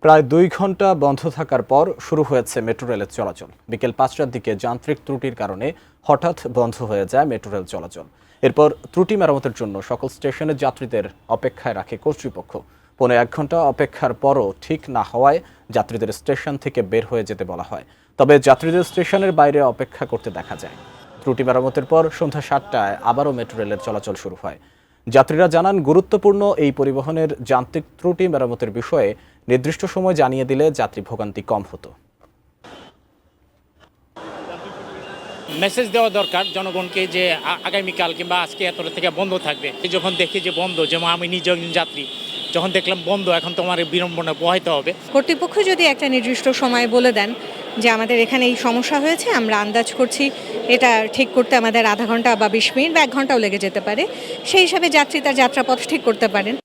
প্রায় ২ ঘন্টা বন্ধ থাকার পর শুরু হয়েছে মেট্রো রেলের চলাচল। বিকেল ৫টার দিকে যান্ত্রিক ত্রুটির কারণে হঠাৎ বন্ধ হয়ে যায় মেট্রো রেল চলাচল। এরপর ত্রুটি মেরামতের জন্য সকল স্টেশনের যাত্রীদের অপেক্ষায় রাখে কর্তৃপক্ষ। পৌনে ১ ঘন্টা অপেক্ষার পরও ঠিক না হওয়ায় যাত্রীদের স্টেশন থেকে বের হয়ে যেতে বলা হয়। তবে যাত্রীদের স্টেশনের বাইরে অপেক্ষা করতে দেখা যায়। ত্রুটি মেরামতের পর সন্ধ্যা ৭টায় আবারও মেট্রো রেলের চলাচল শুরু হয়। যাত্রীরা জানান, গুরুত্বপূর্ণ এই পরিবহনের যান্ত্রিক ত্রুটি মেরামতের বিষয়ে নির্দিষ্ট সময় জানিয়ে দিলে যাত্রী ভোগান্তি কম হতো। মেসেজ দেওয়া দরকার জনগণকে যে আগামীকাল কিংবা আজকে এতটা থেকে বন্ধ থাকবে। যখন দেখি যে বন্ধ, যেমন আমি নিজে একজন যাত্রী, যখন দেখলাম বন্ধ, এখন তো আমার বিড়ম্বনা পোহাইতে হবে। কর্তৃপক্ষ যদি একটা নির্দিষ্ট সময় বলে দেন যে আমাদের এখানে এই সমস্যা হয়েছে, আমরা আন্দাজ করছি এটা ঠিক করতে আমাদের আধা ঘন্টা বা ২০ মিনিট বা ১ ঘন্টাও লেগে যেতে পারে, সেই হিসাবে যাত্রী তার যাত্রাপথ ঠিক করতে পারেন।